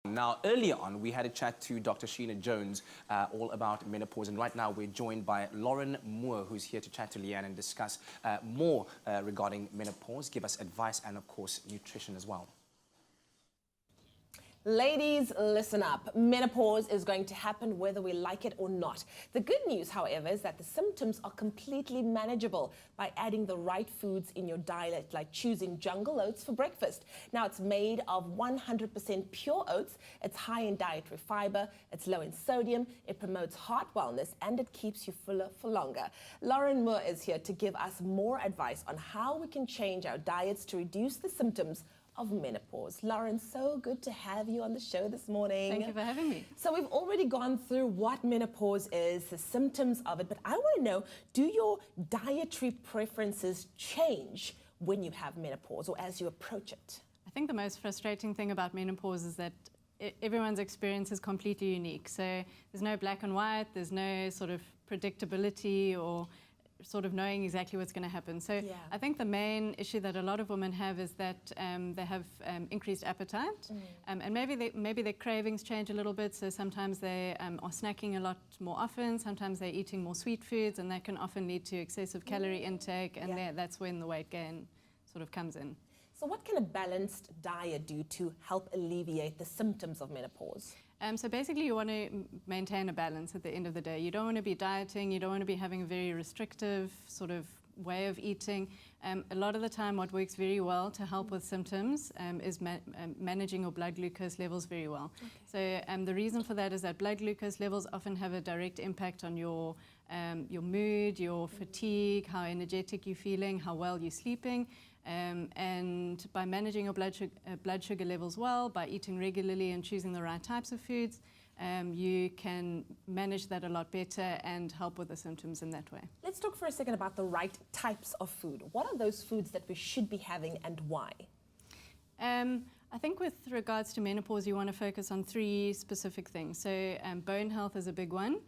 Now, earlier on, we had a chat to Dr. Sheena Jones all about menopause, and right now we're joined by Lauren Moore, who's here to chat to Leanne and discuss more regarding menopause, give us advice and, of course, nutrition as well. Ladies, listen up. Menopause is going to happen whether we like it or not. The good news, however, is that the symptoms are completely manageable by adding the right foods in your diet, like choosing jungle oats for breakfast. Now, it's made of 100% pure oats. It's high in dietary fiber, it's low in sodium, it promotes heart wellness, and it keeps you fuller for longer. Lauren Moore is here to give us more advice on how we can change our diets to reduce the symptoms of menopause. Lauren, so good to have you on the show this morning. Thank you for having me. So we've already gone through what menopause is, the symptoms of it, but I want to know, do your dietary preferences change when you have menopause or as you approach it? I think the most frustrating thing about menopause is that everyone's experience is completely unique. So there's no black and white, there's no sort of predictability or sort of knowing exactly what's going to happen. So yeah. I think the main issue that a lot of women have is that they have increased appetite, and maybe their cravings change a little bit. So sometimes they are snacking a lot more often, sometimes they're eating more sweet foods, and that can often lead to excessive calorie intake, and that's when the weight gain sort of comes in. So what can a balanced diet do to help alleviate the symptoms of menopause? So basically you want to maintain a balance at the end of the day. You don't want to be dieting, you don't want to be having a very restrictive sort of way of eating. A lot of the time what works very well to help with symptoms is managing your blood glucose levels very well. Okay. So the reason for that is that blood glucose levels often have a direct impact on your mood, your fatigue, how energetic you're feeling, how well you're sleeping. And by managing your blood sugar levels well, by eating regularly and choosing the right types of foods, you can manage that a lot better and help with the symptoms in that way. Let's talk for a second about the right types of food. What are those foods that we should be having and why? I think with regards to menopause, you want to focus on three specific things. So bone health is a big one.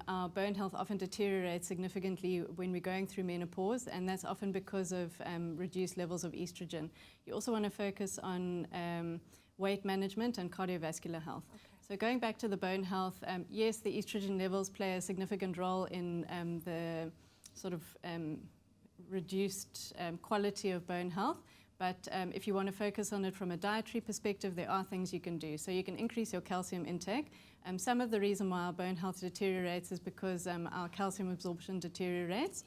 Our bone health often deteriorates significantly when we're going through menopause, and that's often because of reduced levels of estrogen. You also want to focus on weight management and cardiovascular health. Okay. So going back to the bone health, yes, the estrogen levels play a significant role in the sort of reduced quality of bone health. But if you want to focus on it from a dietary perspective, there are things you can do. So you can increase your calcium intake. Some of the reason why our bone health deteriorates is because our calcium absorption deteriorates.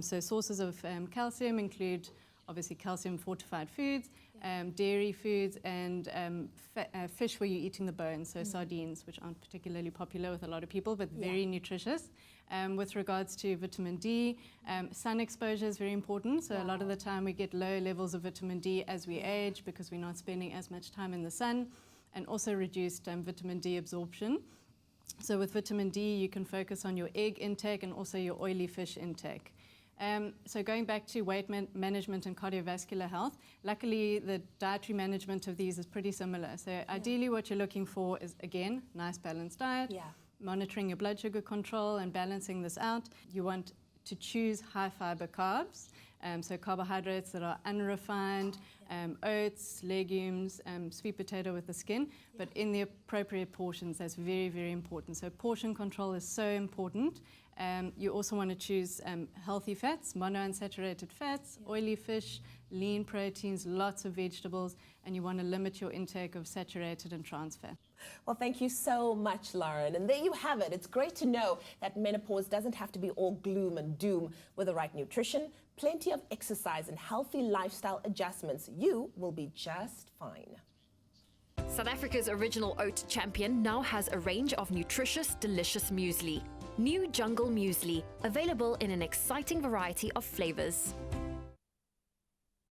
So sources of calcium include obviously calcium fortified foods, dairy foods, and fish where you're eating the bones, so sardines, which aren't particularly popular with a lot of people, but very nutritious. With regards to vitamin D, sun exposure is very important. So a lot of the time we get low levels of vitamin D as we age because we're not spending as much time in the sun, and also reduced vitamin D absorption. So with vitamin D, you can focus on your egg intake and also your oily fish intake. So going back to weight management and cardiovascular health, luckily the dietary management of these is pretty similar. So ideally what you're looking for is, again, nice balanced diet, monitoring your blood sugar control and balancing this out. You want to choose high fiber carbs, so carbohydrates that are unrefined, oats, legumes, sweet potato with the skin, but in the appropriate portions. That's very, very important. So portion control is so important. You also want to choose healthy fats, monounsaturated fats, oily fish, lean proteins, lots of vegetables, and you want to limit your intake of saturated and trans fat. Well, thank you so much, Lauren. And there you have it. It's great to know that menopause doesn't have to be all gloom and doom. With the right nutrition, plenty of exercise, and healthy lifestyle adjustments, you will be just fine. South Africa's original oat champion now has a range of nutritious, delicious muesli. New Jungle Muesli, available in an exciting variety of flavors.